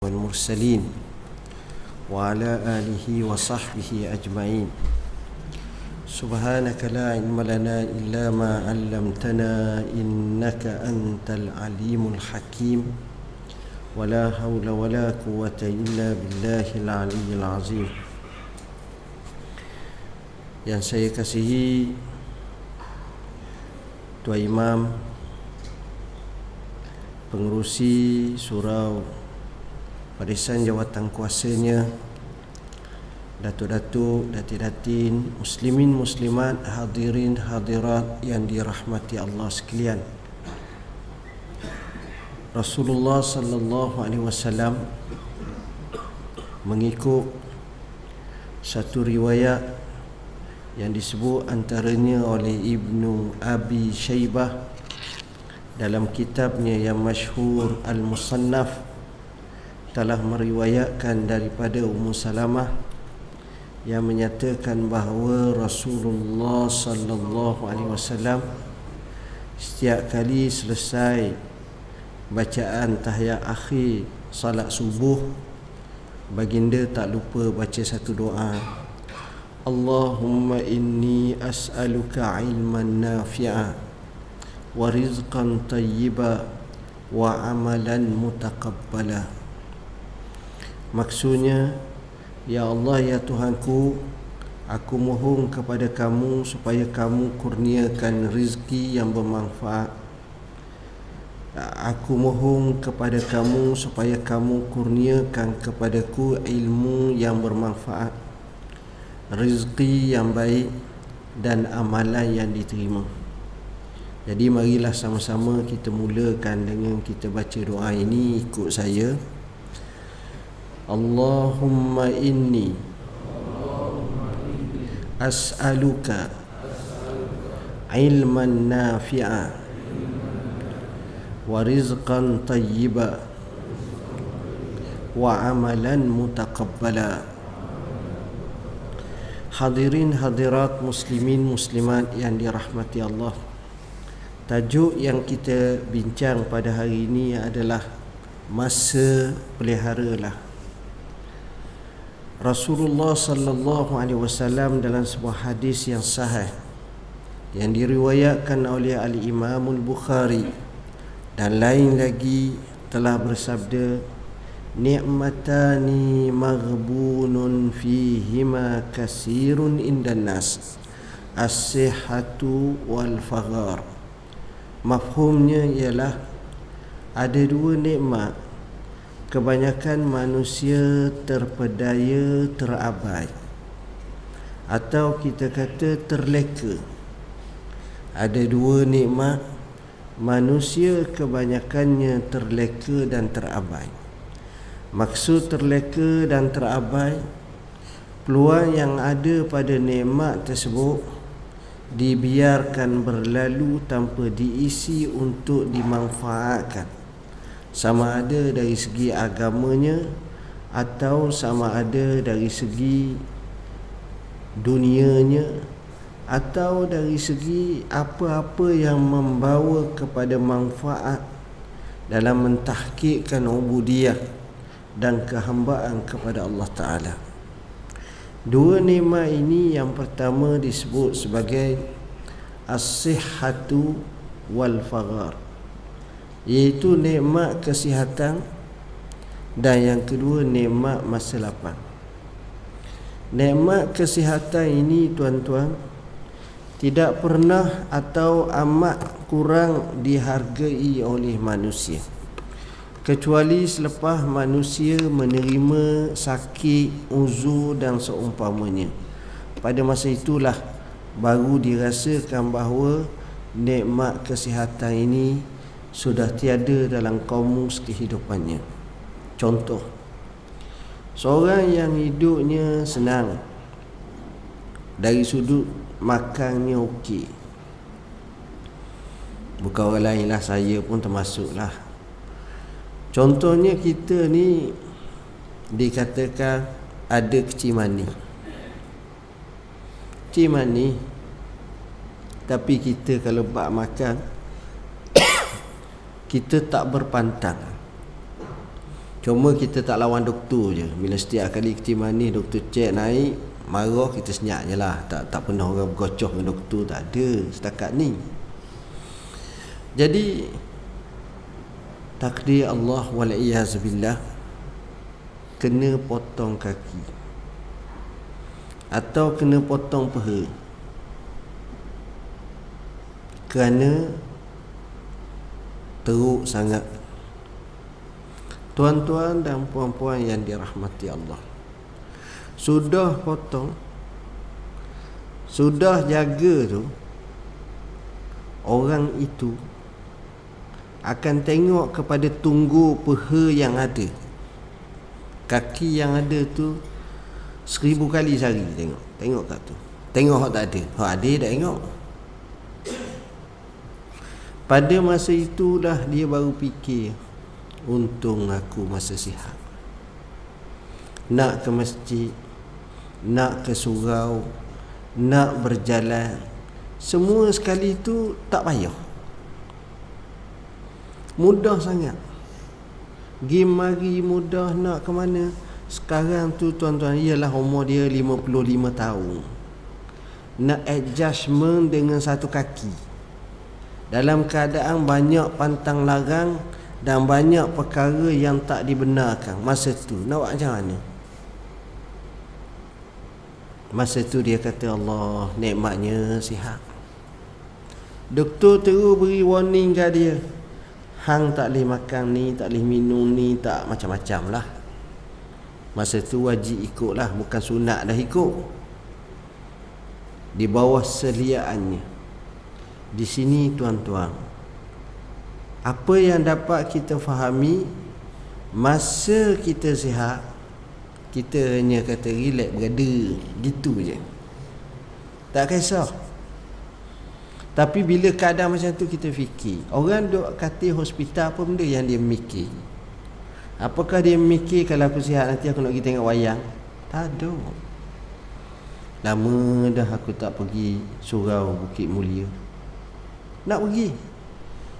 والمرسلين وعلى آله وصحبه أجمعين. سبحانك لا علم لنا إلا ما علمتنا إنك أنت العليم الحكيم ولا حول ولا قوة إلا بالله العلي العظيم. Yang saya kasihi Tuan Imam, pengerusi surau Barisan Jawatan Kuasanya, datuk-datuk, datin-datin, muslimin muslimat, hadirin hadirat yang dirahmati Allah sekalian. Rasulullah sallallahu alaihi wasallam mengikut satu riwayat yang disebut antaranya oleh Ibnu Abi Syaibah dalam kitabnya yang masyhur Al-Musannaf, telah meriwayatkan daripada Ummu Salamah yang menyatakan bahawa Rasulullah sallallahu alaihi wasallam setiap kali selesai bacaan tahiyat akhir salat subuh, baginda tak lupa baca satu doa, Allahumma inni as'aluka ilman nafi'a wa rizqan tayyiba wa amalan mutaqabbala. Maksudnya, ya Allah, ya Tuhanku, aku mohon kepada kamu supaya kamu kurniakan rezeki yang bermanfaat. Aku mohon kepada kamu supaya kamu kurniakan kepadaku ilmu yang bermanfaat, rezeki yang baik dan amalan yang diterima. Jadi marilah sama-sama kita mulakan dengan kita baca doa ini. Ikut saya. Allahumma inni as'aluka ilman nafi'a wa rizqan tayyiba wa amalan mutaqabbala. Hadirin hadirat, muslimin muslimat yang dirahmati Allah, tajuk yang kita bincang pada hari ini adalah masa peliharalah. Rasulullah sallallahu alaihi wasallam dalam sebuah hadis yang sahih yang diriwayatkan oleh Al-Imam Al-Bukhari dan lain lagi telah bersabda, ni'matani maghbunun fihima kasirun indan nas, as-sihhatu wal faghar. Mafhumnya ialah ada dua nikmat kebanyakan manusia terpedaya, terabai, atau kita kata terleka. Ada dua nikmat manusia kebanyakannya terleka dan terabai. Maksud terleka dan terabai, peluang yang ada pada nikmat tersebut dibiarkan berlalu tanpa diisi untuk dimanfaatkan, sama ada dari segi agamanya atau sama ada dari segi dunianya atau dari segi apa-apa yang membawa kepada manfaat dalam mentahqiqkan ubudiyah dan kehambaan kepada Allah Ta'ala. Dua nikmat ini, yang pertama disebut sebagai as-sihhatu wal faghar, iaitu nikmat kesihatan, dan yang kedua nikmat masa lapang. Nikmat kesihatan ini, tuan-tuan, tidak pernah atau amat kurang dihargai oleh manusia, kecuali selepas manusia menerima sakit, uzur dan seumpamanya. Pada masa itulah baru dirasakan bahawa nikmat kesihatan ini sudah tiada dalam kamus kehidupannya. Contoh, seorang yang hidupnya senang, dari sudut makannya okey, bukan orang lain lah, saya pun termasuklah. Contohnya kita ni dikatakan ada kecil mani, tapi kita kalau bak makan kita tak berpantang. Cuma kita tak lawan doktor je. Bila setiap kali kencing manis doktor cek naik, marah, kita senyap je lah. Tak pernah orang bergocoh dengan doktor. Tak ada setakat ni. Jadi takdir Allah wal'iyazubillah, kena potong kaki atau kena potong peha kerana teruk sangat. Tuan-tuan dan puan-puan yang dirahmati Allah, sudah potong, sudah jaga tu, orang itu akan tengok kepada tunggu peha yang ada. Kaki yang ada tu 1000 kali sehari tengok kat tu. Tengok hak tak ada, hak ada tak tengok. Pada masa itulah dia baru fikir, untung aku masa sihat. Nak ke masjid, nak ke surau, nak berjalan, semua sekali tu tak payah, mudah sangat. Game mari mudah, nak ke mana. Sekarang tu tuan-tuan, ialah umur dia 55 tahun, nak adjustment dengan satu kaki dalam keadaan banyak pantang larang dan banyak perkara yang tak dibenarkan. Masa tu nak buat macam mana? Masa tu dia kata, Allah, nikmatnya sihat. Doktor terus beri warning kat dia, hang tak boleh makan ni, tak boleh minum ni, tak macam-macam lah. Masa tu wajib ikut lah, bukan sunat dah ikut. Di bawah seliaannya. Di sini tuan-tuan, apa yang dapat kita fahami, masa kita sihat, kita hanya kata relax, berada, gitu je, tak kisah. Tapi bila keadaan macam tu, kita fikir. Orang duk katil hospital, apa benda yang dia mikir? Apakah dia mikir kalau aku sihat nanti aku nak pergi tengok wayang? Tak ada. Lama dah aku tak pergi surau Bukit Mulia. Nak pergi.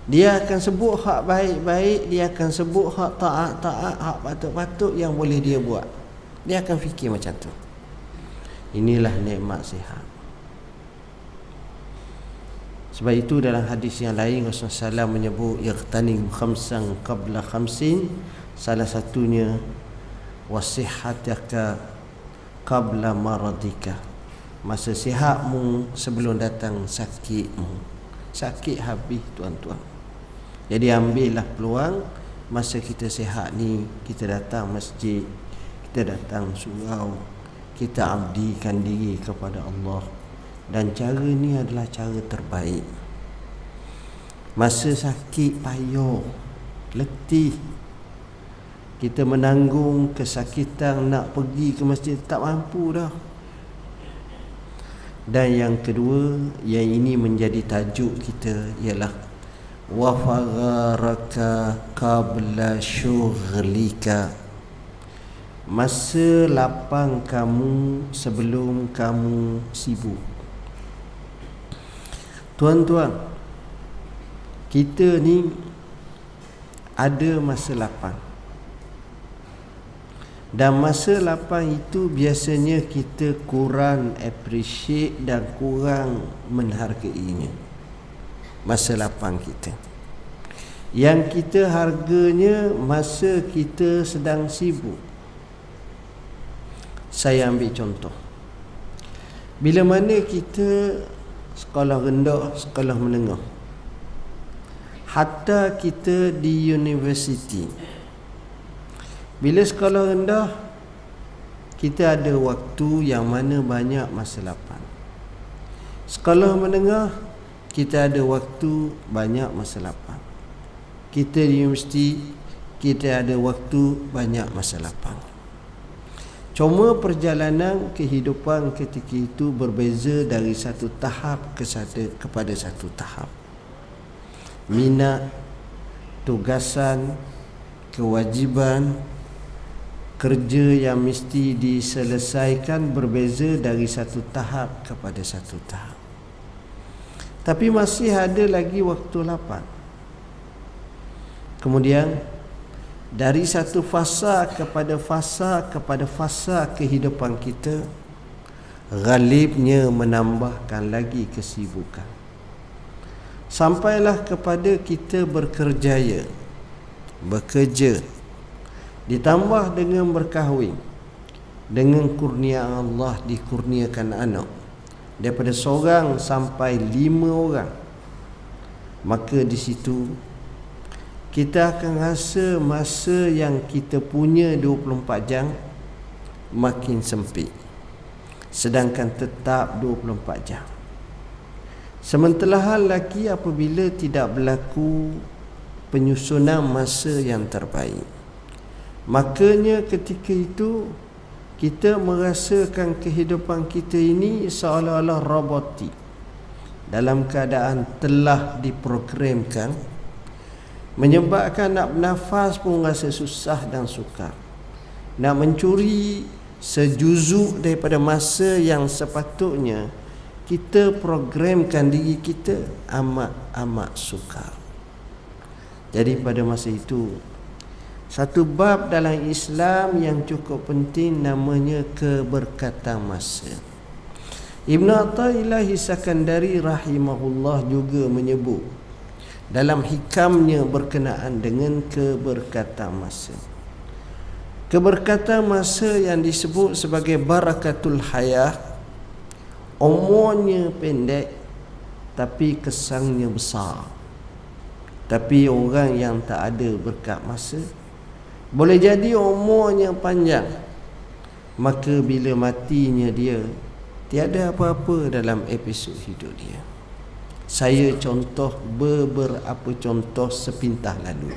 Dia akan sebut hak baik-baik, dia akan sebut hak taat-taat, hak patut-patut yang boleh dia buat. Dia akan fikir macam tu. Inilah nikmat sihat. Sebab itu dalam hadis yang lain Rasulullah SAW menyebut yaqtanim khamsan qabla khamsin. Salah satunya wasihataka qabla maradika. Masa sihatmu sebelum datang sakitmu. Sakit habis tuan-tuan. Jadi ambillah peluang masa kita sihat ni, kita datang masjid, kita datang surau, kita abdikan diri kepada Allah. Dan cara ni adalah cara terbaik. Masa sakit payah, letih, kita menanggung kesakitan, nak pergi ke masjid tak mampu dah. Dan yang kedua, yang ini menjadi tajuk kita, ialah wa fagharaka qabla syughlika. Masa lapang kamu sebelum kamu sibuk. Tuan-tuan, kita ni ada masa lapang. Dan masa lapang itu biasanya kita kurang appreciate dan kurang menghargainya. Masa lapang kita, yang kita harganya masa kita sedang sibuk. Saya ambil contoh. Bila mana kita sekolah rendah, sekolah menengah, hatta kita di universiti, bila sekolah rendah, kita ada waktu yang mana banyak masa lapang. Sekolah menengah, kita ada waktu banyak masa lapang. Kita di universiti, kita ada waktu banyak masa lapang. Cuma perjalanan kehidupan ketika itu berbeza dari satu tahap kepada satu tahap. Minat, tugasan, kewajipan, kerja yang mesti diselesaikan berbeza dari satu tahap kepada satu tahap. Tapi masih ada lagi waktu lapang. Kemudian dari satu fasa kepada fasa kehidupan kita, ghalibnya menambahkan lagi kesibukan. Sampailah kepada kita bekerja, ditambah dengan berkahwin, dengan kurnia Allah dikurniakan anak daripada seorang sampai 5 orang, maka di situ kita akan rasa masa yang kita punya 24 jam makin sempit, sedangkan tetap 24 jam. Sementara hal lagi apabila tidak berlaku penyusunan masa yang terbaik, makanya ketika itu kita merasakan kehidupan kita ini seolah-olah roboti, dalam keadaan telah diprogramkan, menyebabkan nak bernafas pun rasa susah dan sukar. Nak mencuri sejuzuk daripada masa yang sepatutnya kita programkan diri kita amat sukar. Jadi pada masa itu, satu bab dalam Islam yang cukup penting namanya keberkatan masa. Ibn Athaillah Sakandari rahimahullah juga menyebut dalam hikamnya berkenaan dengan keberkatan masa. Keberkatan masa yang disebut sebagai barakatul hayah, umurnya pendek tapi kesannya besar. Tapi orang yang tak ada berkat masa, boleh jadi umurnya panjang, maka bila matinya dia, tiada apa-apa dalam episod hidup dia. Saya contoh beberapa contoh sepintah lalu.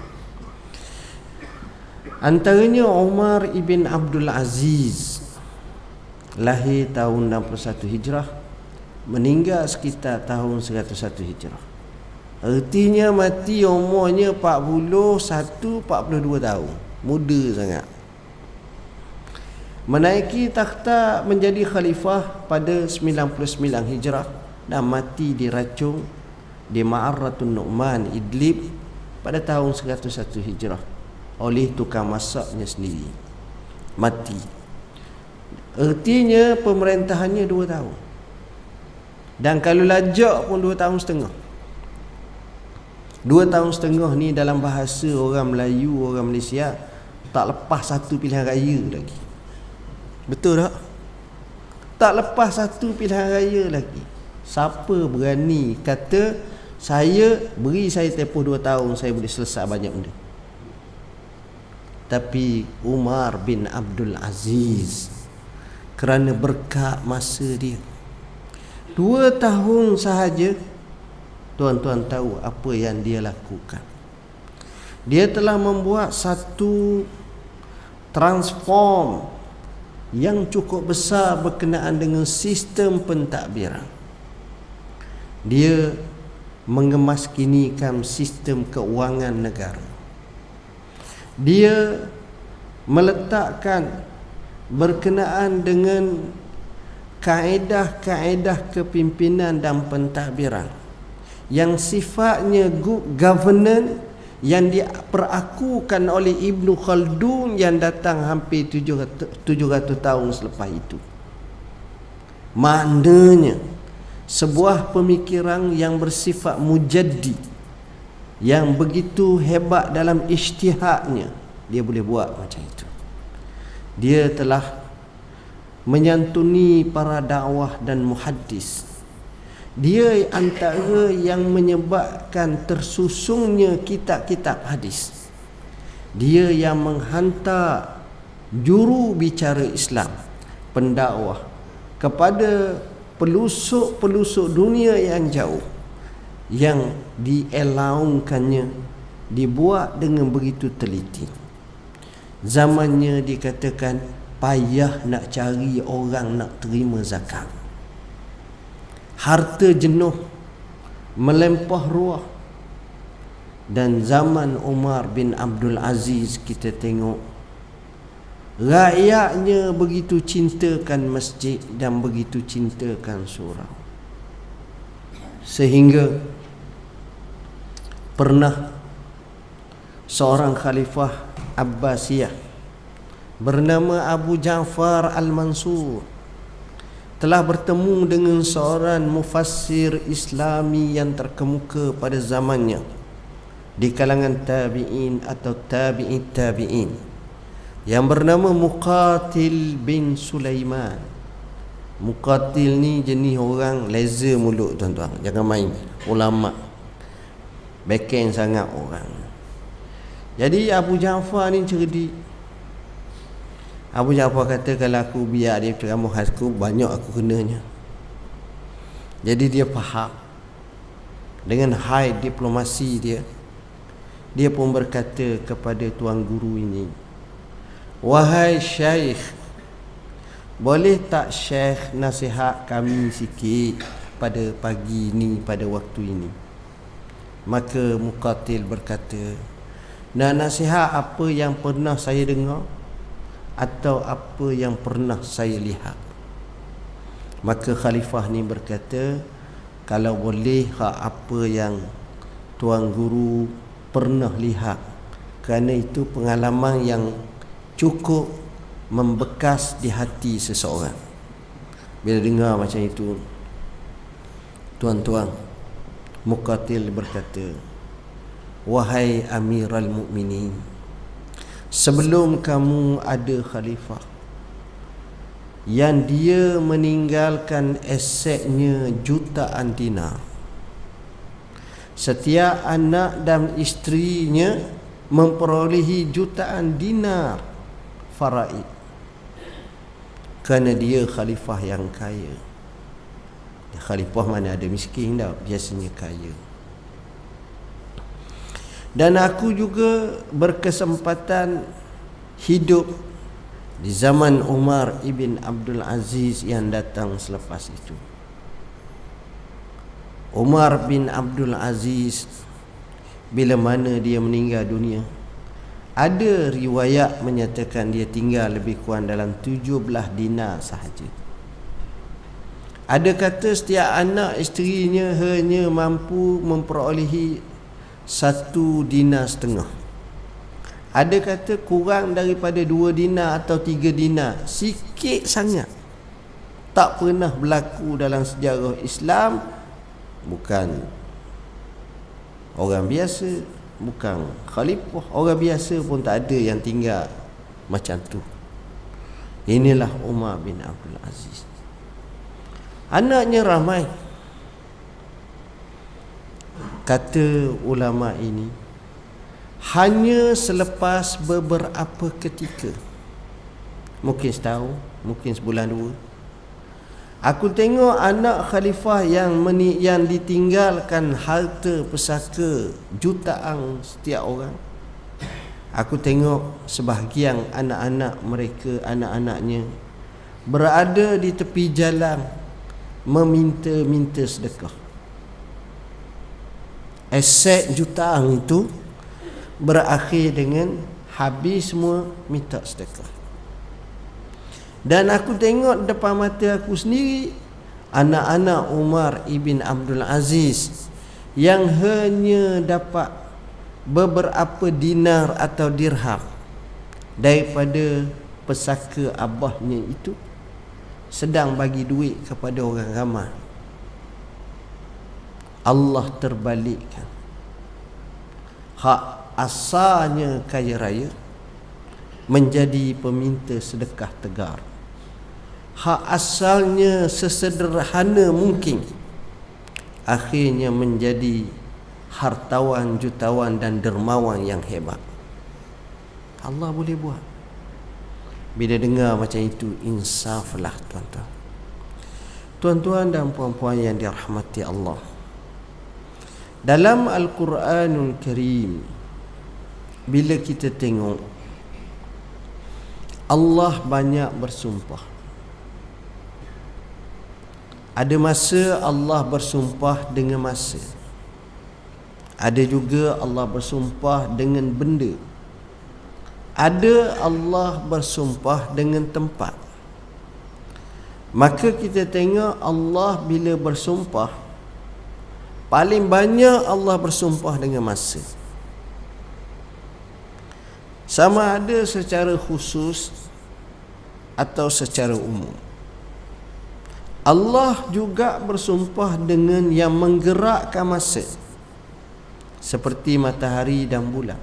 Antaranya Umar ibn Abdul Aziz, lahir tahun 61 Hijrah, meninggal sekitar tahun 101 Hijrah. Artinya mati umurnya 41-42 tahun. Muda sangat. Menaiki takhta menjadi khalifah pada 99 Hijrah dan mati diracun di Ma'arratun Nu'man, Idlib pada tahun 101 Hijrah oleh tukang masaknya sendiri. Mati. Artinya pemerintahannya 2 tahun. Dan kalau lajak pun 2 tahun setengah. 2 tahun setengah ni dalam bahasa orang Melayu, orang Malaysia, tak lepas satu pilihan raya lagi. Betul tak? Tak lepas satu pilihan raya lagi. Siapa berani kata beri saya tempoh 2 tahun, saya boleh selesai banyak benda. Tapi Umar bin Abdul Aziz, kerana berkat masa dia, 2 tahun sahaja, tuan-tuan tahu apa yang dia lakukan. Dia telah membuat satu transform yang cukup besar berkenaan dengan sistem pentadbiran. Dia mengemaskinikan sistem keuangan negara. Dia meletakkan berkenaan dengan kaedah-kaedah kepimpinan dan pentadbiran yang sifatnya good governance yang diperakukan oleh Ibn Khaldun yang datang hampir 700 tahun selepas itu. Maknanya sebuah pemikiran yang bersifat mujaddid, yang begitu hebat dalam ijtihadnya, dia boleh buat macam itu. Dia telah menyantuni para dakwah dan muhaddis. Dia antara yang menyebabkan tersusunnya kitab-kitab hadis. Dia yang menghantar juru bicara Islam, pendakwah, kepada pelusuk-pelusuk dunia yang jauh, yang dielaungkannya dibuat dengan begitu teliti. Zamannya dikatakan payah nak cari orang nak terima zakat. Harta jenuh, melempah ruah. Dan zaman Umar bin Abdul Aziz, kita tengok rakyatnya begitu cintakan masjid dan begitu cintakan surau, sehingga pernah seorang khalifah Abbasiyah bernama Abu Ja'far Al-Mansur telah bertemu dengan seorang mufassir Islami yang terkemuka pada zamannya di kalangan tabi'in atau tabi'in tabi'in yang bernama Muqatil bin Sulaiman. Muqatil ni jenis orang laser mulut tuan-tuan, jangan main. Ulama beken sangat orang. Jadi Abu Ja'far ni cerdik. Abu Ja'far kata, kalau aku biar dia ceramah aku, banyak aku kenanya. Jadi dia faham. Dengan high diplomasi dia, dia pun berkata kepada tuan guru ini, wahai Syekh, boleh tak Syekh nasihat kami sikit pada pagi ni, pada waktu ini? Maka Muqatil berkata, nak nasihat apa yang pernah saya dengar atau apa yang pernah saya lihat? Maka khalifah ni berkata, kalau boleh apa yang tuan guru pernah lihat, kerana itu pengalaman yang cukup membekas di hati seseorang. Bila dengar macam itu, tuan-tuan, Muqatil berkata, wahai Amirul Mukminin, sebelum kamu ada khalifah yang dia meninggalkan asetnya jutaan dinar, setiap anak dan isterinya memperolehi jutaan dinar faraid, kerana dia khalifah yang kaya. Khalifah mana ada miskin dah, biasanya kaya. Dan aku juga berkesempatan hidup di zaman Umar ibn Abdul Aziz yang datang selepas itu. Umar bin Abdul Aziz, bila mana dia meninggal dunia, ada riwayat menyatakan dia tinggal lebih kurang dalam 17 dinar sahaja. Ada kata setiap anak isterinya hanya mampu memperolehi 1 dinar setengah. Ada kata kurang daripada 2 dinar atau 3 dinar. Sikit sangat. Tak pernah berlaku dalam sejarah Islam. Bukan orang biasa, bukan khalifah, orang biasa pun tak ada yang tinggal macam tu. Inilah Umar bin Abdul Aziz. Anaknya ramai. Kata ulama ini, hanya selepas beberapa ketika, mungkin setahun, mungkin sebulan 2, aku tengok anak khalifah yang ditinggalkan harta pusaka jutaan setiap orang. Aku tengok sebahagian anak-anak mereka, anak-anaknya berada di tepi jalan meminta-minta sedekah. Aset jutaan itu berakhir dengan habis semua minta sedekah. Dan aku tengok depan mata aku sendiri anak-anak Umar ibn Abdul Aziz yang hanya dapat beberapa dinar atau dirham daripada pesaka abahnya itu, sedang bagi duit kepada orang ramai. Allah terbalikkan. Hak asalnya kaya raya menjadi peminta sedekah tegar. Hak asalnya sesederhana mungkin, akhirnya menjadi hartawan, jutawan dan dermawan yang hebat. Allah boleh buat. Bila dengar macam itu, insaflah tuan-tuan. Tuan-tuan dan puan-puan yang dirahmati Allah, dalam Al-Quranul Karim, bila kita tengok Allah banyak bersumpah. Ada masa Allah bersumpah dengan masa, ada juga Allah bersumpah dengan benda, ada Allah bersumpah dengan tempat. Maka kita tengok Allah bila bersumpah, paling banyak Allah bersumpah dengan masa. sama ada secara khusus atau secara umum. Allah juga bersumpah dengan yang menggerakkan masa, seperti matahari dan bulan.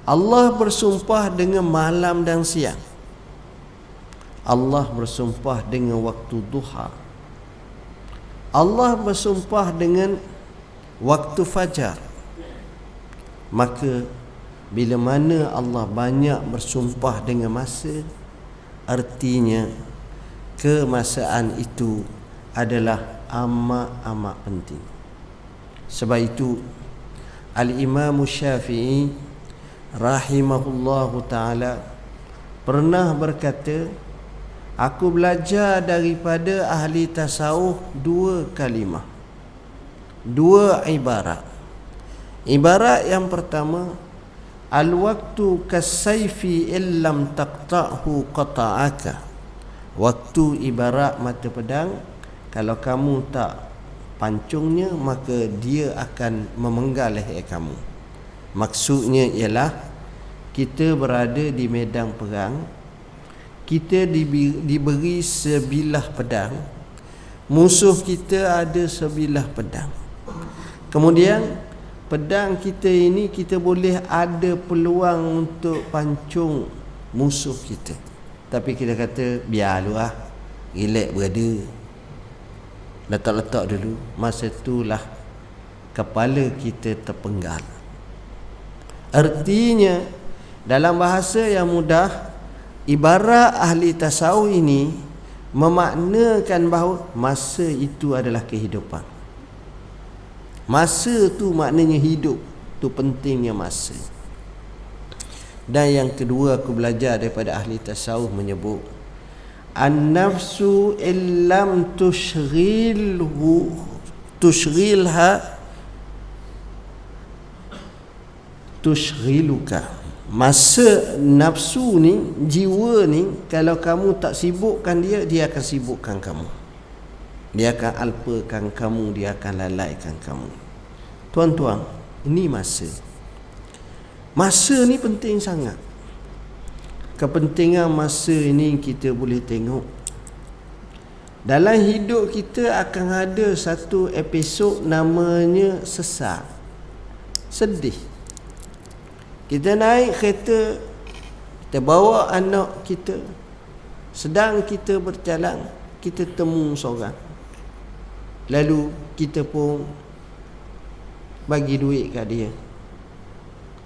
Allah bersumpah dengan malam dan siang. Allah bersumpah dengan waktu duha. Allah bersumpah dengan waktu fajar. Maka bila mana Allah banyak bersumpah dengan masa, artinya kemasaan itu adalah amat penting. Sebab itu Al-Imam Syafi'i rahimahullahu ta'ala pernah berkata, aku belajar daripada ahli tasawuf dua kalimah, dua ibarat. Ibarat yang pertama, al-waktu kasayfi illam taqta'hu qata'aka. Waktu ibarat mata pedang, kalau kamu tak pancungnya maka dia akan memenggal leher kamu. Maksudnya ialah kita berada di medan perang, kita diberi sebilah pedang, musuh kita ada sebilah pedang. Kemudian pedang kita ini kita boleh ada peluang untuk pancung musuh kita, tapi kita kata biarlah, relax berada, letak-letak dulu. Masa itulah kepala kita terpenggal. Artinya dalam bahasa yang mudah, ibarat ahli tasawuf ini memaknakan bahawa masa itu adalah kehidupan. Masa tu maknanya hidup, tu pentingnya masa. Dan yang kedua aku belajar daripada ahli tasawuf menyebut, an-nafsu illam tushghiluka. Masa nafsu ni, jiwa ni, kalau kamu tak sibukkan dia, dia akan sibukkan kamu. Dia akan alpakan kamu, dia akan lalaikan kamu. Tuan-tuan, ini masa. Masa ni penting sangat. Kepentingan masa ini kita boleh tengok dalam hidup kita. Akan ada satu episod namanya sesak, sedih. Kita naik kereta, kita bawa anak kita, sedang kita berjalan, kita temu seorang, lalu kita pun bagi duit kat dia.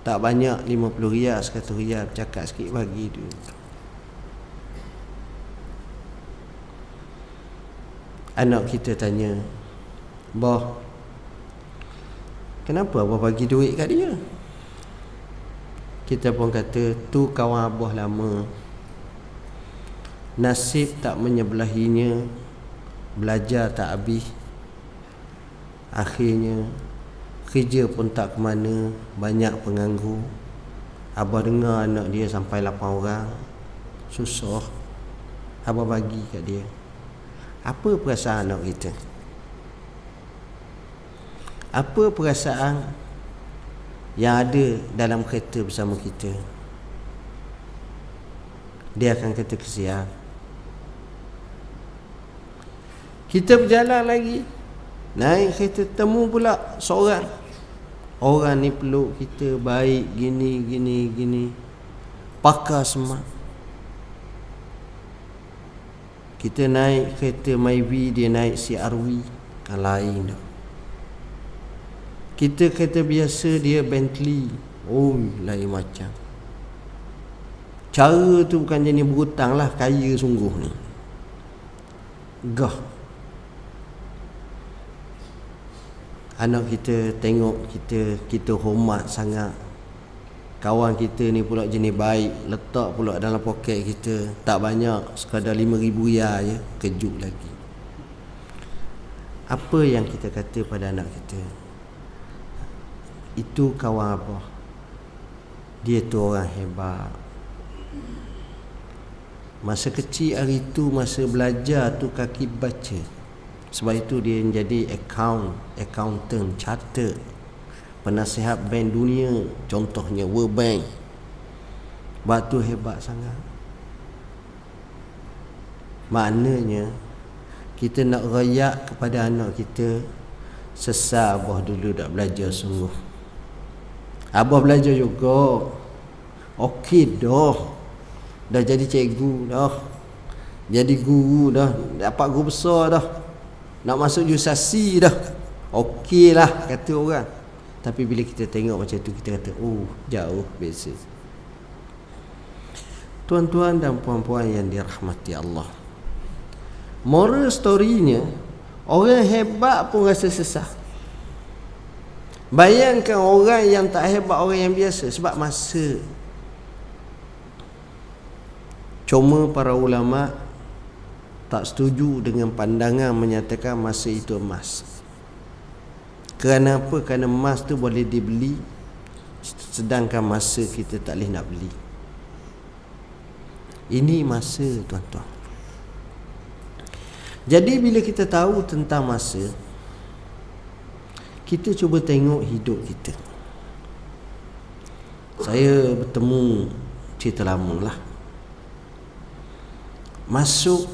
Tak banyak, 50 riyal, 100 riyal, cakap sikit bagi dia. Anak kita tanya, "Bah, kenapa abah bagi duit kat dia?" Kita pun kata, "Tu kawan abah lama. Nasib tak menyebelahinya, belajar tak habis. Akhirnya kerja pun tak ke mana, banyak penganggur. Abah dengar anak dia sampai 8 orang, susah. Abah bagi kat dia." Apa perasaan anak kita? Apa perasaan yang ada dalam kereta bersama kita? Dia akan kata kesian. Kita berjalan lagi, naik kereta, temu pula seorang. Orang ni peluk kita, baik, gini, pakar semak. Kita naik kereta Myvi, dia naik CRV, kan lain dah. Kita kereta biasa, dia Bentley, lain macam. Cara tu bukan jenis berhutang lah, kaya sungguh ni. Gah. Anak kita tengok kita hormat sangat. Kawan kita ni pula jenis baik, letak pula dalam poket kita, tak banyak, sekadar 5,000 riyal je, kejut lagi. Apa yang kita kata pada anak kita? Itu kawan abah, dia tu orang hebat. Masa kecil hari tu, masa belajar tu kaki baca. Sebab itu dia menjadi accountant, chartered, penasihat bank dunia, contohnya World Bank. Batu hebat sangat. Maknanya kita nak rayak kepada anak kita, sesat abah dulu dak belajar sungguh. Abah belajar juga, okey dah. Dah jadi cikgu dah, jadi guru dah, dapat guru besar dah, nak masuk jusasi dah, okey lah kata orang. Tapi bila kita tengok macam tu, kita kata oh jauh beza. Tuan-tuan dan puan-puan yang dirahmati Allah, moral story-nya, orang hebat pun rasa sesah. Bayangkan orang yang tak hebat, orang yang biasa, sebab masa. Cuma para ulama tak setuju dengan pandangan menyatakan masa itu emas. Kerana apa? Kerana emas tu boleh dibeli, sedangkan masa kita tak boleh nak beli. Ini masa, tuan-tuan. Jadi bila kita tahu tentang masa, kita cuba tengok hidup kita. Saya bertemu cerita lama lah. Masuk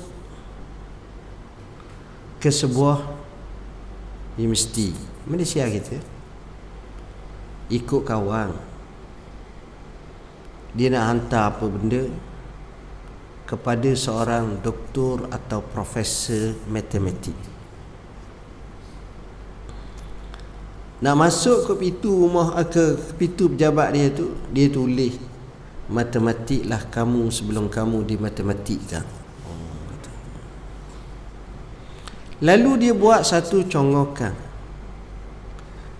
ke sebuah universiti Malaysia kita, ikut kawan. Dia nak hantar apa benda kepada seorang doktor atau profesor matematik. Nak masuk ke pintu pejabat dia tu, dia tulis matematiklah kamu sebelum kamu dimatematikkan. Lalu dia buat satu conggokan.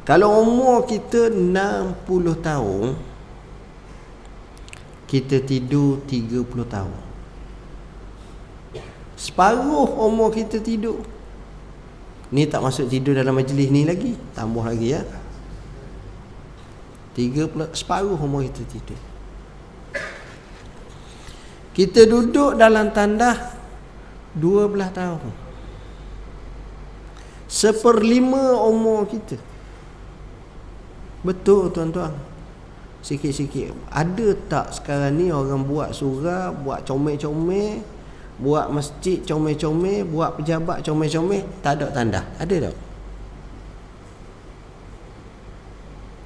Kalau umur kita 60 tahun, kita tidur 30 tahun. Separuh umur kita tidur. Ni tak masuk tidur dalam majlis ni lagi, tambah lagi ya. 30, separuh umur kita tidur. Kita duduk dalam tandas 12 tahun. 1/5 umur kita. Betul tuan-tuan. Sikit-sikit. Ada tak sekarang ni orang buat surau, buat comel-comel, buat masjid comel-comel, buat pejabat comel-comel, tak ada tanda? Ada tak?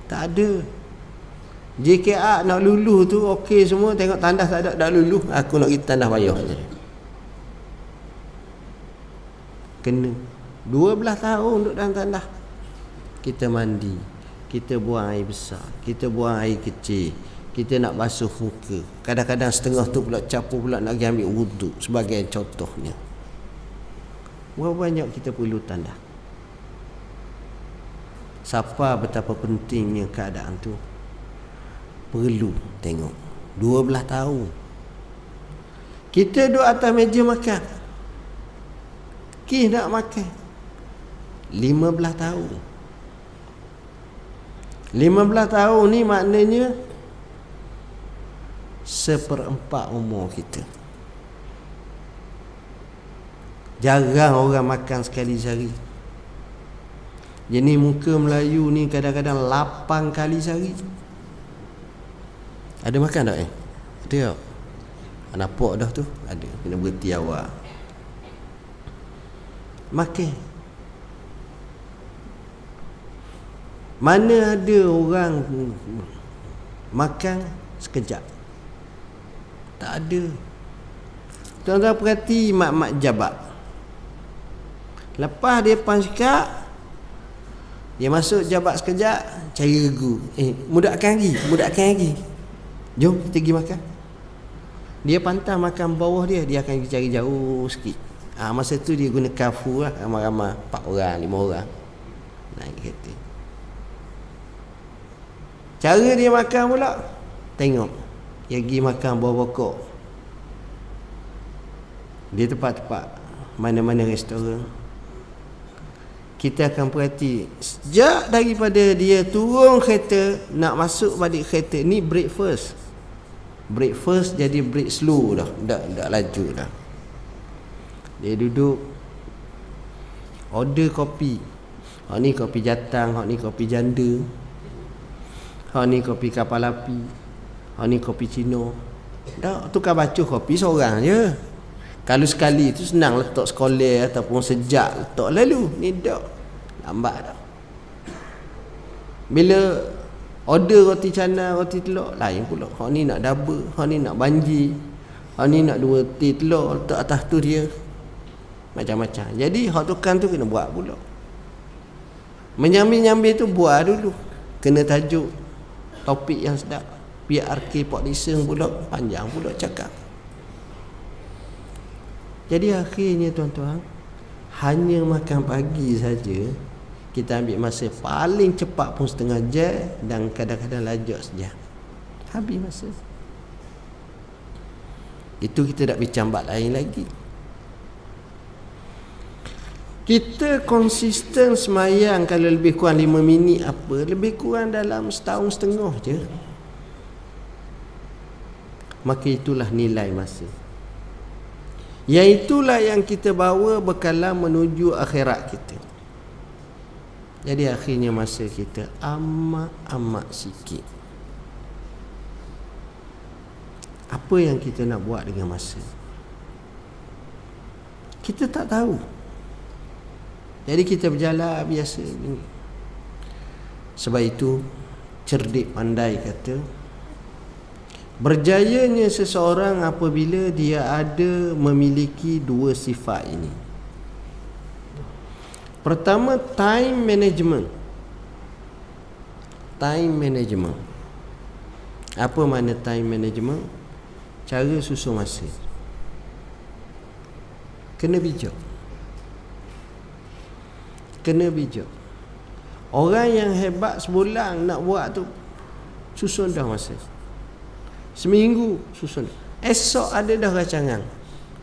Tak ada. JKA nak luluh tu okey semua, tengok tandas tak ada, dah luluh, aku nak pergi tandas payah je. Kena 12 tahun duduk dalam tandas. Kita mandi, kita buang air besar, kita buang air kecil, kita nak basuh muka, kadang-kadang setengah tu pula capur pula nak pergi ambil wuduk, sebagai contohnya. Berapa banyak kita perlu tandas? Siapa betapa pentingnya keadaan tu? Perlu tengok. 12 tahun kita duduk atas meja makan, nak makan 15 tahun. 15 tahun ni maknanya 1/4 umur kita. Jarang orang makan sekali sehari. Jadi muka Melayu ni kadang-kadang 8 kali sehari. Ada makan tak Ada tak? Nampak dah tu. Ada. Kena berhenti awal. Makan. Mana ada orang makan sekejap? Tak ada. Tuan-tuan perhati mak-mak jabat. Lepas dia cakap, dia masuk jabat sekejap, cari regu. Mudahkan lagi. Jom kita pergi makan. Dia pantang makan bawah dia akan cari jauh sikit. Masa tu dia guna kafu lah, ramai-ramai 4 orang, 5 orang. Naik kereta. Cara dia makan pula, tengok, dia pergi makan bawah pokok. Dia tempat-tempat mana-mana restoran. Kita akan perhati sejak daripada dia turun kereta nak masuk balik kereta ni, breakfast jadi break slow dah, tak laju dah. Dia duduk order kopi. Hak ni kopi jatang, hak ni kopi janda, hak ni kopi kapal api, hak ni kopi Cino. Tak, tukar baca kopi seorang je. Kalau sekali tu senang letak sekolah ataupun sejak letak lalu. Ni tak. Lambat dah. Bila order roti canai, roti telur, lain pula. Hak ni nak double, hak ni nak banji, hak ni nak 2 roti telur letak atas tu dia. Macam-macam. Jadi hak tukang tu kena buat pula. Menyambil-nyambil tu buat dulu. Kena tajuk topik yang sedap. PRK Port Dickson pula, panjang pula cakap. Jadi akhirnya tuan-tuan, hanya makan pagi saja kita ambil masa paling cepat pun setengah jam, dan kadang-kadang lajak sejam. Habis masa. Itu kita nak bincang bab lain lagi. Kita konsisten semayang kalau lebih kurang 5 minit apa, lebih kurang dalam setahun setengah je. Maka itulah nilai masa. Yang itulah yang kita bawa bekalan menuju akhirat kita. Jadi akhirnya masa kita amat sikit. Apa yang kita nak buat dengan masa? Kita tak tahu. Jadi kita berjalan biasa ini. Sebab itu cerdik pandai kata, berjayanya seseorang apabila dia ada memiliki 2 sifat ini. Pertama, time management. Time management. Apa makna time management? Cara susun masa. Kena bijak. Kena bijak. Orang yang hebat sebulan nak buat tu, susun dah masa. Seminggu susun. Esok ada dah rancangan.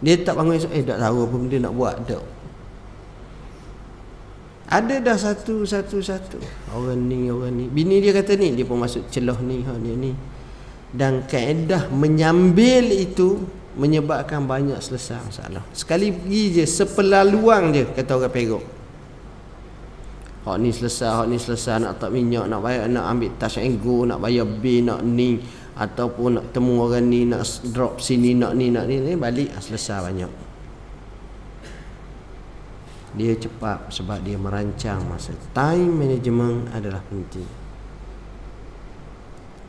Dia tak bangun esok, tak tahu apa benda nak buat dah. Ada dah satu. Orang ni. Bini dia kata ni, dia pun masuk celah ni, ni. Dan kaedah menyambil itu menyebabkan banyak selesai masalah. Sekali pergi je, sepelaluang je, kata orang Perak. Hak ni selesai, nak tak minyak, nak bayar, nak ambil touch and go, nak bayar bil, nak ni, ataupun nak temu orang ni, nak drop sini, nak ni, balik selesai banyak. Dia cepat sebab dia merancang masa. Time management adalah penting.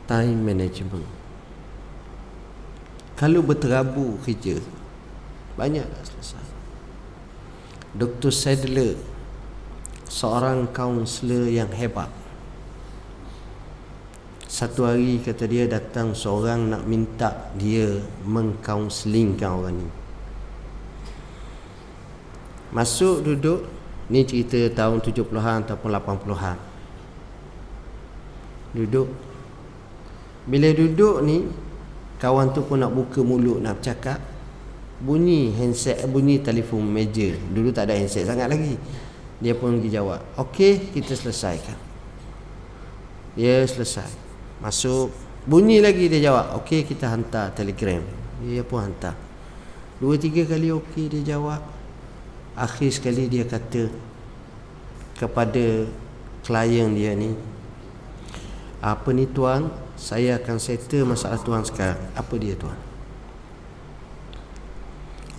Time management. Kalau berterabur kerja, banyak dah selesai. Dr. Sadler, seorang kaunselor yang hebat, satu hari kata dia datang seorang nak minta dia mengkaunselingkan orang ni. Masuk duduk, ni cerita tahun 70-an ataupun 80-an. Duduk. Bila duduk ni, kawan tu pun nak buka mulut nak bercakap, bunyi handset, bunyi telefon meja. Dulu tak ada handset sangat lagi. Dia pun pergi jawab, okey, kita selesaikan. Dia selesai. Masuk, bunyi lagi, dia jawab, okey, kita hantar telegram. Dia pun hantar. 2-3 kali okey dia jawab. Akhir sekali dia kata kepada klien dia ni, apa ni tuan, saya akan settle masalah tuan sekarang. Apa dia tuan?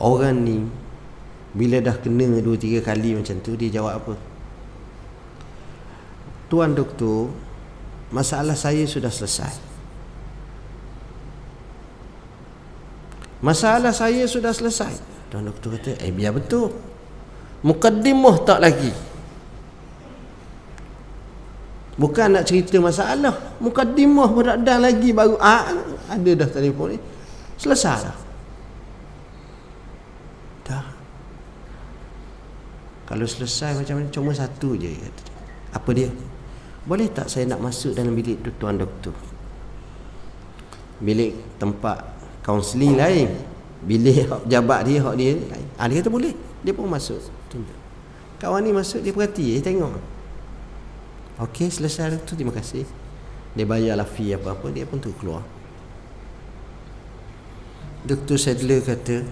Orang ni bila dah kena 2-3 kali macam tu, dia jawab apa? Tuan doktor, masalah saya sudah selesai. Masalah saya sudah selesai. Tuan doktor kata, biar betul. Mukaddimah tak lagi. Bukan nak cerita masalah, mukaddimah pun tak ada lagi, baru ada dah telefon ni. Selesai dah. Dah. Kalau selesai macam mana, cuma satu je. Apa dia? Boleh tak saya nak masuk dalam bilik tu tuan doktor? Bilik tempat kaunseling lain, bilik jabat dia, hak dia lain. Dia kata boleh. Dia pun masuk. Tunjuk. Kawan ni masuk, dia perhati, dia tengok. Okey, selesai tu, terima kasih. Dia bayarlah fee apa-apa, dia pun tu keluar. Dr. Sadler kata,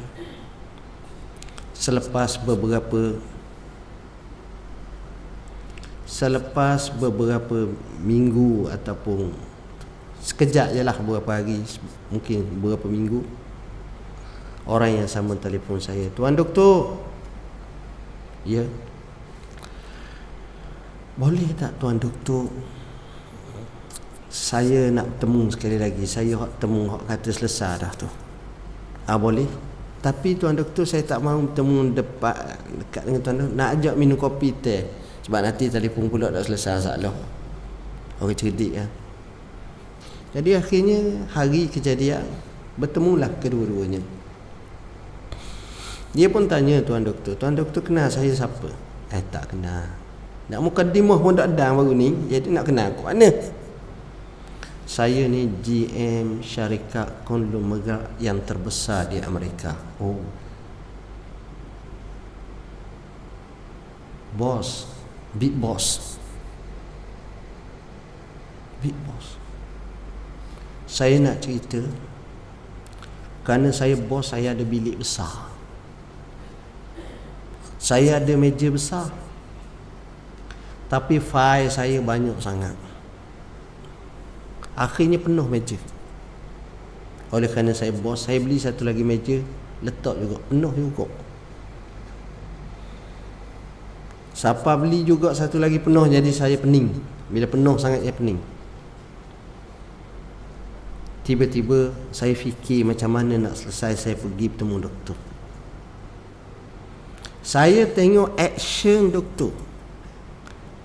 selepas beberapa minggu ataupun Sekejap je lah, beberapa hari, mungkin beberapa minggu, orang yang sama telefon saya, "Tuan Doktor." "Ya." "Boleh tak Tuan Doktor, saya nak temu sekali lagi. Saya temu kata selesai dah tu." "Boleh. Tapi Tuan Doktor, saya tak mahu temu dekat dengan Tuan Doktor. Nak ajak minum kopi teh. Sebab nanti telefon pula tak selesai masalah." Orang cerdik kan. Jadi akhirnya hari kejadian bertemulah kedua-duanya. Dia pun tanya Tuan Doktor, "Tuan Doktor kenal saya siapa?" Tak kenal. Nak mukadimah pun tak ada baru ni. Jadi nak kenal kat mana? "Saya ni GM syarikat konglomerat yang terbesar di Amerika." "Oh. Bos. Big boss." "Big boss." "Saya nak cerita, kerana saya bos, saya ada bilik besar. Saya ada meja besar. Tapi fail saya banyak sangat. Akhirnya penuh meja. Oleh kerana saya bos, saya beli satu lagi meja, letak juga, penuh juga. Siapa beli juga satu lagi penuh, jadi saya pening. Bila penuh sangat, saya pening. Tiba-tiba saya fikir macam mana nak selesai. Saya pergi bertemu doktor. Saya tengok action doktor,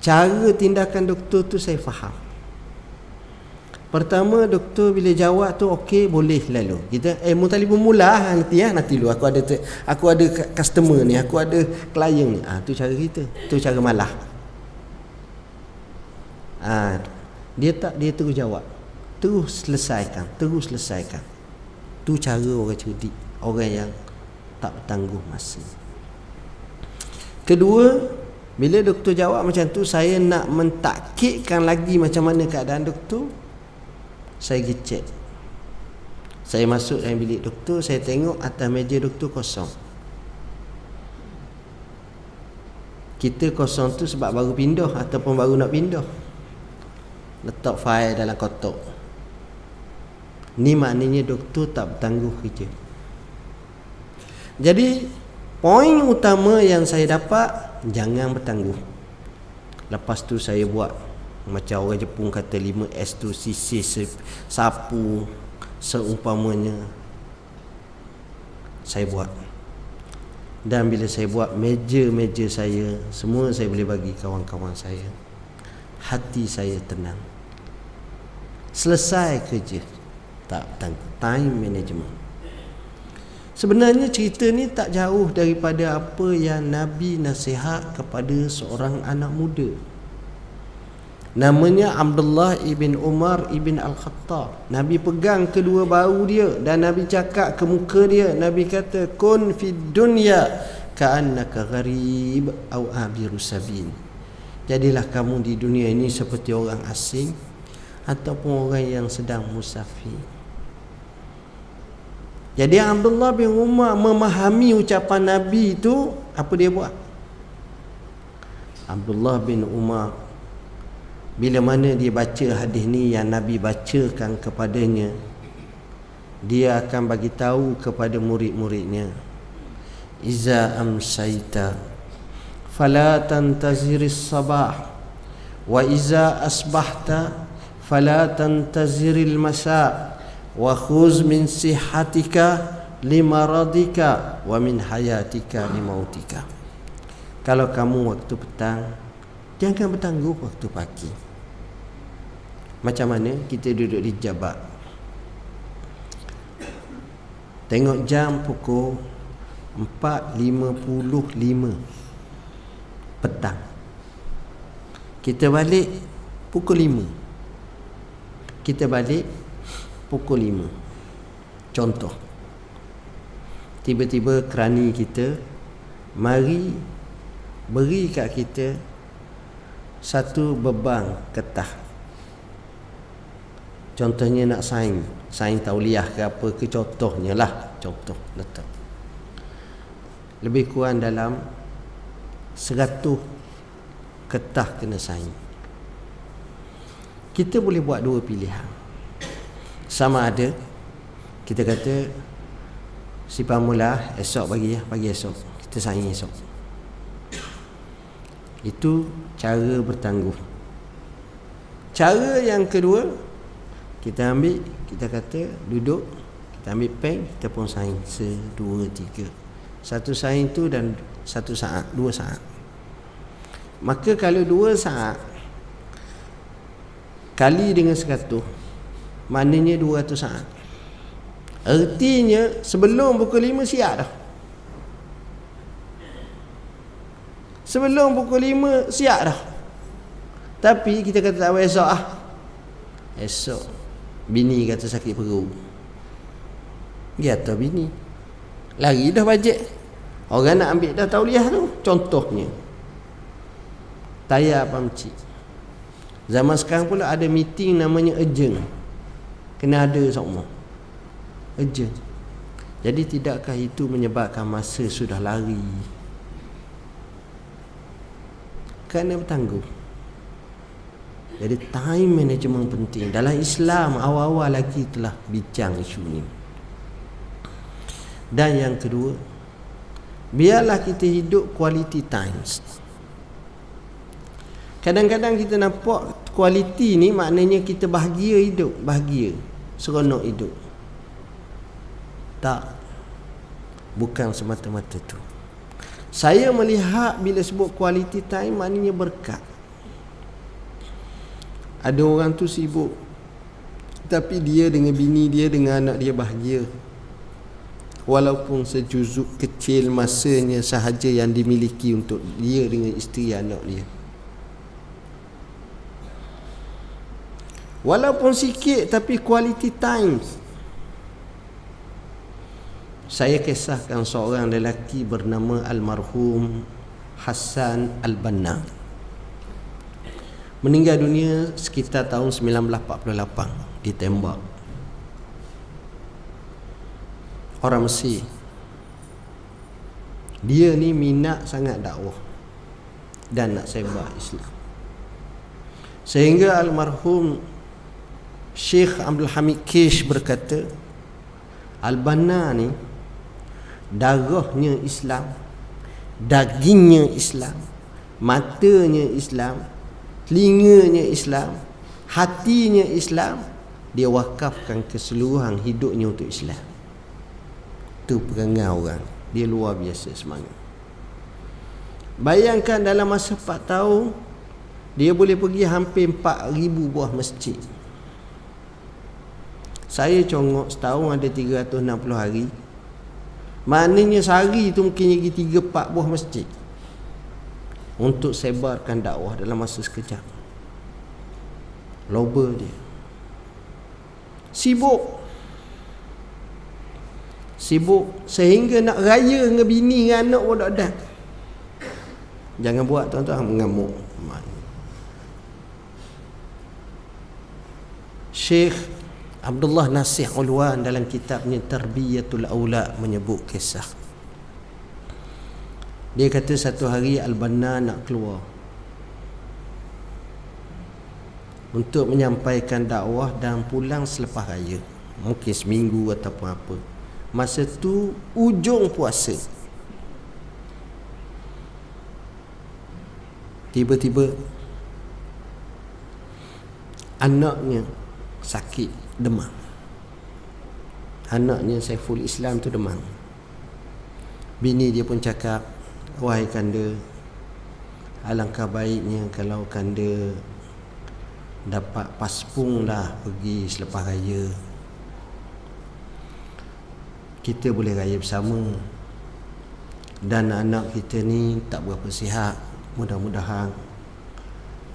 cara tindakan doktor tu saya faham. Pertama, doktor bila jawab tu okey, boleh lalu. Kita Mutalib mula nanti dulu aku ada customer ni, aku ada klien ni. Tu cara kita. Tu cara malah. Dia terus jawab. Terus selesaikan. Tu cara orang cerdik, orang yang tak bertangguh masa. Kedua, bila doktor jawab macam tu, saya nak mentakkidkan lagi macam mana keadaan doktor. Saya pergi cek. Saya masuk dalam bilik doktor, saya tengok atas meja doktor kosong. Kita kosong tu sebab baru pindah ataupun baru nak pindah. Letak fail dalam kotak. Ni maknanya doktor tak bertangguh kerja. Jadi poin utama yang saya dapat, jangan bertangguh. Lepas tu saya buat macam orang Jepun kata 5S tu, sisir, sapu, seumpamanya. Saya buat. Dan bila saya buat, meja-meja saya semua saya boleh bagi kawan-kawan saya. Hati saya tenang. Selesai kerja. Tak bertangguh. Time management. Sebenarnya cerita ni tak jauh daripada apa yang Nabi nasihat kepada seorang anak muda. Namanya Abdullah ibn Umar ibn Al-Khattab. Nabi pegang kedua bahu dia dan Nabi cakap ke muka dia. Nabi kata, "Kun fid dunya ka'annaka gharib au abiru sabin." Jadilah kamu di dunia ini seperti orang asing ataupun orang yang sedang musafir. Jadi Abdullah bin Umar memahami ucapan Nabi itu. Apa dia buat? Abdullah bin Umar, bila mana dia baca hadis ni yang Nabi bacakan kepadanya, dia akan bagi tahu kepada murid-muridnya, "Iza amsayta fala tantaziris sabah, wa iza asbahta fala tantaziril masa, wa khuz min sihatika limaradika wa min hayatika limautika." Kalau kamu waktu petang, jangan bertangguh waktu pagi. Macam mana kita duduk di Jabat, tengok jam pukul 4.55 petang, kita balik pukul 5, kita balik pukul 5. Contoh, tiba-tiba kerani kita mari beri kat kita satu beban getah. Contohnya nak saing tauliah ke apa ke, contohnya lah, contoh letak lebih kurang dalam 100 getah kena saing. Kita boleh buat dua pilihan. Sama ada kita kata si Pamula esok pagi esok kita saing esok. Itu cara bertangguh. Cara yang kedua, kita kata duduk, kita ambil pen, kita pun saing 1, 2, 3. Satu saing tu dan 1 saat, 2 saat. Maka kalau 2 saat kali dengan 100, maknanya 200 saat. Artinya sebelum pukul 5 siap dah. Sebelum pukul 5 siap dah. Tapi kita kata tak apa esok ah. Esok bini kata sakit perut. Dia tahu bini. Lari dah bajet. Orang nak ambil dah tauliah tu. Contohnya Tayar Pamcik. Zaman sekarang pula ada meeting namanya urgent. Kena ada semua. Urgent. Jadi tidakkah itu menyebabkan masa sudah lari? Kerana bertangguh. Jadi time management penting. Dalam Islam awal-awal lagi telah bincang isu ini. Dan yang kedua, biarlah kita hidup quality times. Kadang-kadang kita nampak quality ni maknanya kita bahagia hidup, bahagia, seronok hidup. Tak. Bukan semata-mata tu. Saya melihat bila sebut quality time maknanya berkat. Ada orang tu sibuk, tapi dia dengan bini dia, dengan anak dia bahagia. Walaupun sejuzuk kecil masanya sahaja yang dimiliki untuk dia dengan isteri anak dia. Walaupun sikit tapi quality times. Saya kisahkan seorang lelaki bernama almarhum Hassan Al-Banna. Meninggal dunia sekitar tahun 1948, ditembak. Orang Mesir. Dia ni minat sangat dakwah dan nak sebar Islam. Sehingga almarhum Syekh Abdul Hamid Kish berkata, Al-Banna ni darahnya Islam, dagingnya Islam, matanya Islam, telinganya Islam, hatinya Islam. Dia wakafkan keseluruhan hidupnya untuk Islam. Itu perangai orang. Dia luar biasa semangat. Bayangkan dalam masa 4 tahun dia boleh pergi hampir 4,000 buah masjid. Saya congok setahun ada 360 hari. Maknanya sehari tu mungkin pergi 3-4 buah masjid untuk sebarkan dakwah dalam masa sekejap. Loba dia. Sibuk sehingga nak raya dengan bini dengan anak pun tak ada. Jangan buat tuan-tuan mengamuk. Syekh Abdullah Nasih Ulwan dalam kitabnya Tarbiyatul Aulad menyebut kisah. Dia kata satu hari Al-Banna nak keluar untuk menyampaikan dakwah dan pulang selepas raya. Mungkin seminggu ataupun apa. Masa tu ujung puasa. Tiba-tiba anaknya sakit, demam. Anaknya Saiful Islam tu demam. Bini dia pun cakap, wahai kanda, alangkah baiknya kalau kanda dapat paspung lah pergi selepas raya. Kita boleh raya bersama. Dan anak kita ni tak berapa sihat. Mudah-mudahan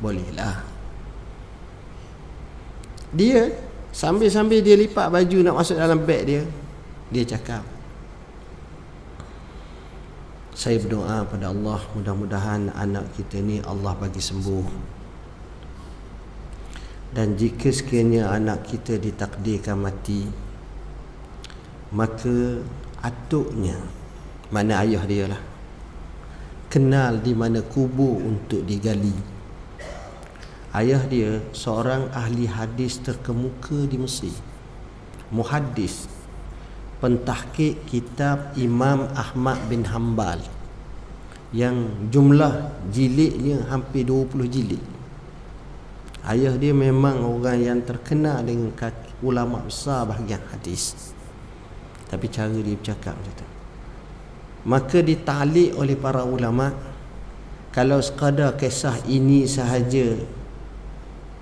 bolehlah. Dia sambil-sambil dia lipat baju nak masuk dalam beg dia, dia cakap, saya berdoa pada Allah, mudah-mudahan anak kita ni Allah bagi sembuh. Dan jika sekiranya anak kita ditakdirkan mati, maka atuknya, mana ayah dia lah, kenal di mana kubur untuk digali. Ayah dia seorang ahli hadis terkemuka di Mesir. muhaddis, pentahqiq kitab Imam Ahmad bin Hanbal yang jumlah jilidnya hampir 20 jilid. Ayah dia memang orang yang terkenal dengan ulama besar bahagian hadis. Tapi cara dia bercakap macam tu. Maka dita'liq oleh para ulama, kalau sekadar kisah ini sahaja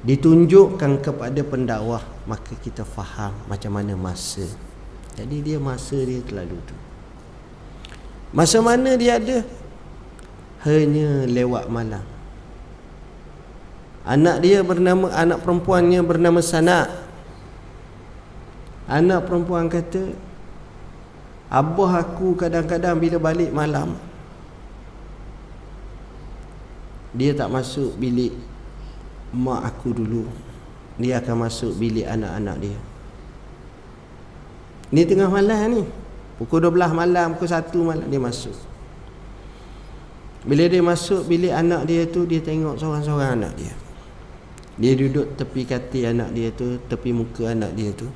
ditunjukkan kepada pendakwah, maka kita faham macam mana masa. Jadi dia masa dia terlalu tu. Masa mana dia ada? Hanya lewat malam. Anak perempuannya bernama Sana. Anak perempuan kata, abah aku kadang-kadang bila balik malam, dia tak masuk bilik mak aku dulu, dia akan masuk bilik anak-anak dia. Ni tengah malam ni, pukul 12 malam, pukul 1 malam dia masuk. Bila dia masuk bilik anak dia tu, dia tengok seorang-seorang anak dia. Dia duduk tepi katil anak dia tu, tepi muka anak dia tu.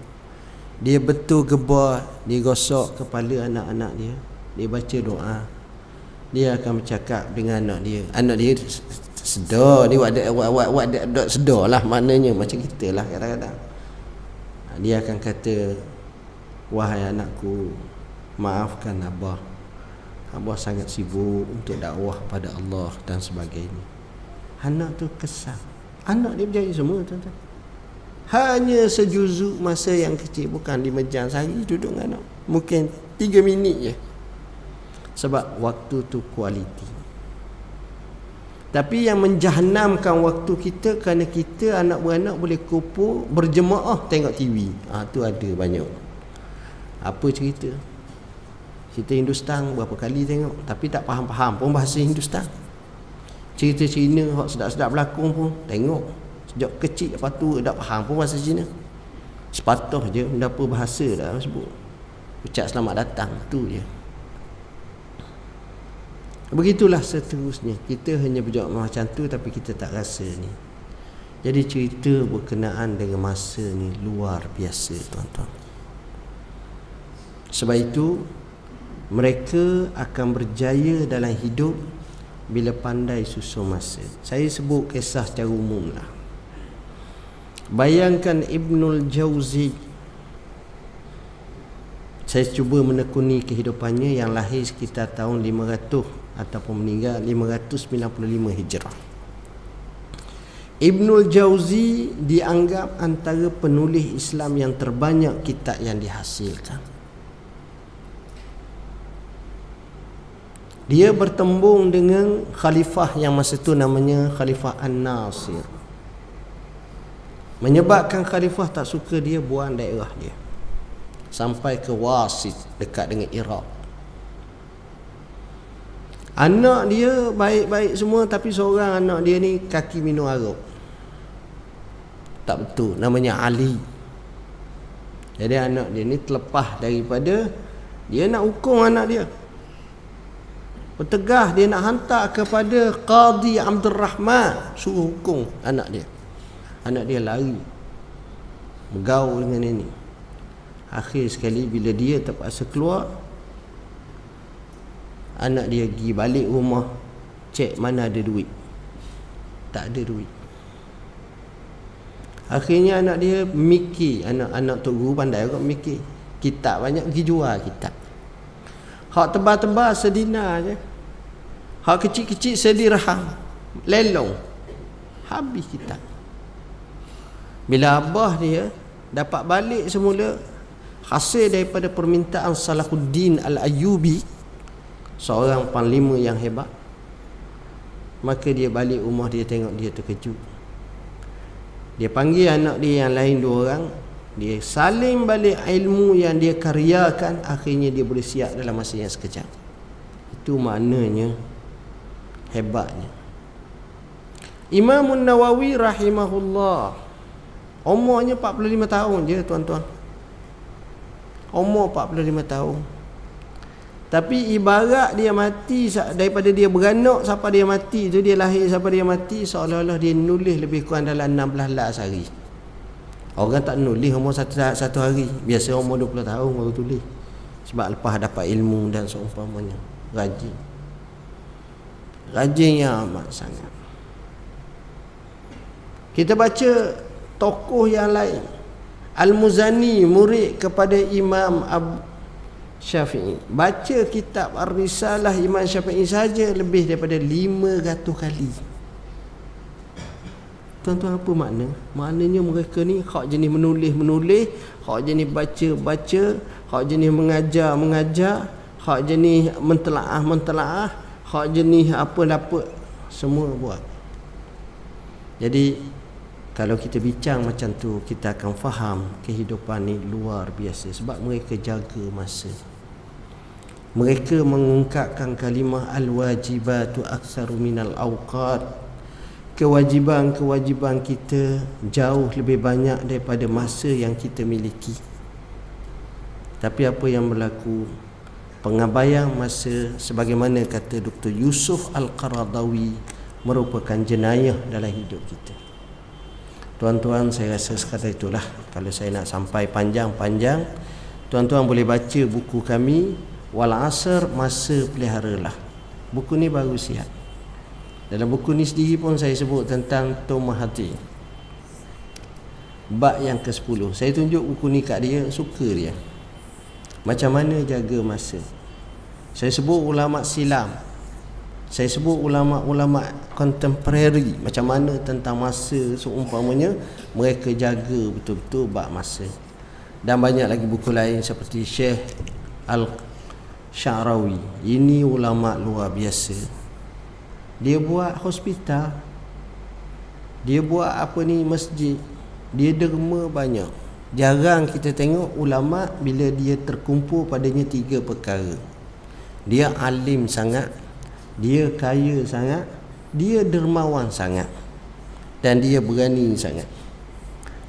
Dia betul gebar, dia gosok kepala anak-anak dia. Dia baca doa. Dia akan bercakap dengan anak dia. Anak dia sedar, dia buat sedar lah, maknanya macam kita lah kadang-kadang. Dia akan kata, wahai anakku, maafkan abah. Abah sangat sibuk untuk dakwah pada Allah dan sebagainya. Anak tu kesal. Anak dia berjaya semua, tuan-tuan. Hanya sejuzuk masa yang kecil, bukan 5 jam sehari duduk dengan anak. Mungkin 3 minit je. Sebab waktu tu kualiti. Tapi yang menjahannamkan waktu kita, kerana kita anak beranak boleh kumpul berjemaah tengok TV. Tu ada banyak. Apa cerita? Cerita Hindustan berapa kali tengok, tapi tak faham-faham pun bahasa Hindustan. Cerita Cina hak sedap-sedap berlakon pun tengok. Sejak kecil lepas tu tak faham pun bahasa Cina. Sepatah je apa bahasa dah sebut. Ucap selamat datang tu je. Begitulah seterusnya. Kita hanya berjawab macam tu, tapi kita tak rasa ni. Jadi cerita berkenaan dengan masa ni luar biasa, tuan-tuan. Sebab itu mereka akan berjaya dalam hidup bila pandai susun masa. Saya sebut kisah secara umum lah. Bayangkan Ibnul Jauzi. Saya cuba menekuni kehidupannya, yang lahir sekitar tahun 500 ataupun meninggal 595 Hijrah. Ibnul Jauzi dianggap antara penulis Islam yang terbanyak kitab yang dihasilkan. Dia bertembung dengan khalifah yang masa tu namanya Khalifah An-Nasir. Menyebabkan khalifah tak suka dia buang daerah dia sampai ke Wasit, dekat dengan Iraq. Anak dia baik-baik semua, tapi seorang anak dia ni kaki minum arak. Tak betul, namanya Ali. Jadi anak dia ni terlepas daripada dia nak hukum anak dia. Bertegah dia nak hantar kepada Qadi Abdul Rahman, suruh hukum anak dia. Anak dia lari, bergaul dengan ini. Akhir sekali bila dia terpaksa keluar, anak dia pergi balik rumah, cek mana ada duit. Tak ada duit. Akhirnya anak dia mikir, anak Tok Guru pandai kot mikir. Kitab banyak, pergi jual kitab. Hak tebal-tebal sedinar je. Hak kecil-kecil sedirham, lelong. Habis kitab. Bila abah dia dapat balik semula hasil daripada permintaan Salahuddin Al-Ayyubi, seorang panglima yang hebat, maka dia balik rumah, dia tengok, dia terkejut. Dia panggil anak dia yang lain 2 orang, dia saling balik ilmu yang dia karyakan. Akhirnya dia boleh siap dalam masa yang sekejap. Itu maknanya hebatnya. Imam Nawawi rahimahullah, umurnya 45 tahun je, tuan-tuan. Umur 45 tahun. Tapi ibarat dia mati, daripada dia beranak sampai dia mati tu, dia lahir sampai dia mati, seolah-olah dia nulis lebih kurang dalam 16 sehari. Orang tak nulis umur satu hari. Biasa umur 20 tahun baru tulis. Sebab lepas dapat ilmu dan seumpamanya. Rajinnya amat sangat. Kita baca tokoh yang lain. Al-Muzani, murid kepada Imam Syafi'i. Baca kitab Ar-Risalah Imam Syafi'i saja lebih daripada 500 kali. Tuan-tuan, apa makna? Maknanya mereka ni hak jenis menulis, hak jenis baca, hak jenis mengajar, hak jenis mentelaah, hak jenis apa semua buat. Jadi kalau kita bincang macam tu, kita akan faham kehidupan ni luar biasa. Sebab mereka jaga masa. Mereka mengungkapkan kalimah al-wajibatu aktsaru minal awqat. Kewajiban kita jauh lebih banyak daripada masa yang kita miliki. Tapi apa yang berlaku? Pengabaian masa, sebagaimana kata Dr. Yusuf Al-Qaradawi, merupakan jenayah dalam hidup kita. Tuan-tuan, saya rasa sekadar itulah. Kalau saya nak sampai panjang-panjang, tuan-tuan boleh baca buku kami, Wal Asr, Masa Peliharalah. Buku ni baru siap. Dalam buku ni sendiri pun saya sebut tentang Tomahati, bab yang ke-10. Saya tunjuk buku ni kat dia, suka dia. Macam mana jaga masa. Saya sebut ulama silam, saya sebut ulama-ulama contemporary, macam mana tentang masa seumpamanya mereka jaga betul-betul bab masa. Dan banyak lagi buku lain seperti Syekh Al-Sya'rawi. Ini ulama luar biasa. Dia buat hospital, dia buat masjid, dia derma banyak. Jarang kita tengok ulama bila dia terkumpul padanya 3 perkara. Dia alim sangat, dia kaya sangat, dia dermawan sangat, dan dia berani sangat.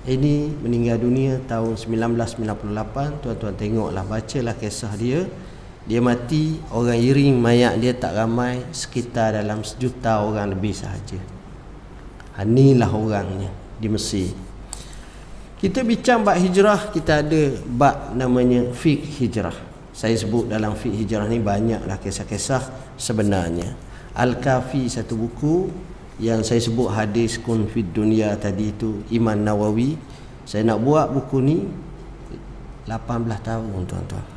Ini meninggal dunia tahun 1998. Tuan-tuan tengoklah, bacalah kisah dia. Dia mati, orang iring mayat dia tak ramai, sekitar dalam 1 juta orang lebih sahaja. Inilah orangnya di Mesir. Kita bincang bab hijrah, kita ada bab namanya fiqh hijrah. Saya sebut dalam fiqh hijrah ni banyaklah kisah-kisah sebenarnya. Al-Kafi, satu buku yang saya sebut hadis kun fid dunya tadi itu, Imam Nawawi. Saya nak buat buku ni 18 tahun tuan-tuan.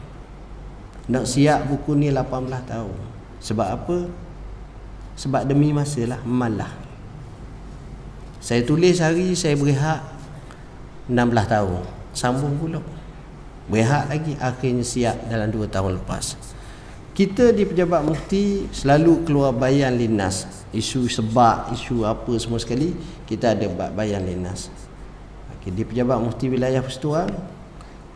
Nak siap buku ni 18 tahun. Sebab apa? Sebab demi masalah malah. Saya tulis hari, saya berehat 16 tahun. Sambung pula, berehat lagi, akhirnya siap dalam 2 tahun lepas. Kita di Pejabat Mufti selalu keluar bayan linnas. Isu sebab, isu apa semua sekali, kita ada bayan linnas. Di Pejabat Mufti Wilayah Persekutuan,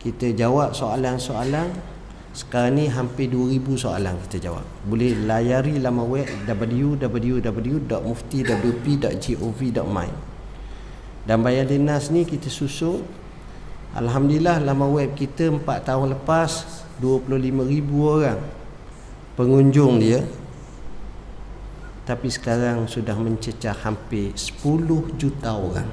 kita jawab soalan-soalan. Sekarang ni hampir 2000 soalan kita jawab. Boleh layari laman web www.mufti.wp.gov.my. Dan bayan linnas ni kita susun. Alhamdulillah, laman web kita 4 tahun lepas 25,000 orang pengunjung dia. Tapi sekarang sudah mencecah hampir 10 juta orang.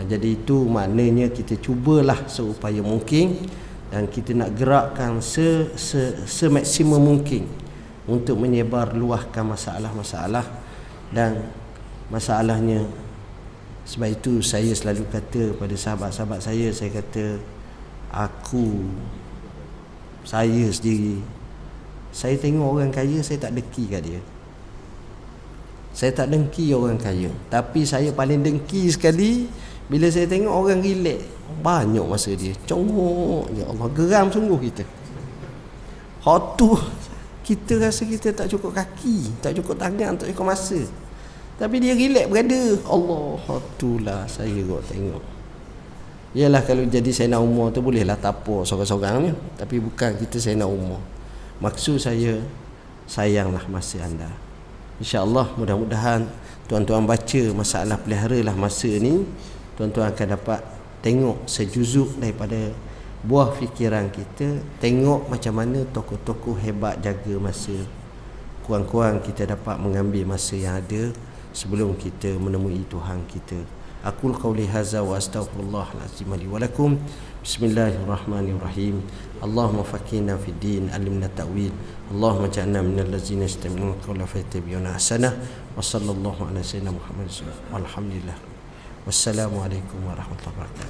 Jadi itu maknanya kita cubalah seupaya mungkin, dan kita nak gerakkan semaksimum mungkin untuk menyebar luahkan masalah-masalah dan masalahnya. Sebab itu saya selalu kata pada sahabat-sahabat saya kata, saya sendiri, saya tengok orang kaya, saya tak dengki kat dia. Saya tak dengki orang kaya, tapi saya paling dengki sekali bila saya tengok orang relax banyak masa dia. Congok, ya Allah, geram sungguh kita. Hak tu kita rasa kita tak cukup kaki, tak cukup tangan, tak cukup masa, tapi dia relax berada. Allah, hak itulah saya kok tengok. Yalah, kalau jadi Sayyidina Umar tu bolehlah tapuk seorang-seorang ni, tapi bukan kita Sayyidina Umar. Maksud saya, sayanglah masa anda. InsyaAllah, mudah-mudahan tuan-tuan baca masalah peliharalah masa ni, tuan-tuan akan dapat tengok sejuzuk daripada buah fikiran kita. Tengok macam mana tokoh-tokoh hebat jaga masa. Kurang-kurang kita dapat mengambil masa yang ada sebelum kita menemui Tuhan kita. Aqul qawli hadza wa astaghfirullahal azim li wa lakum. Bismillahirrahmanirrahim. Allahumma faqihna fid din, alimna ta'wil. Allahumma ja'alna minal ladzina yastami'una al-qawla fayattabi'una ahsanah. Wa sallallahu ala sayyidina Muhammad. Walhamdulillah. Wassalamualaikum warahmatullahi wabarakatuh.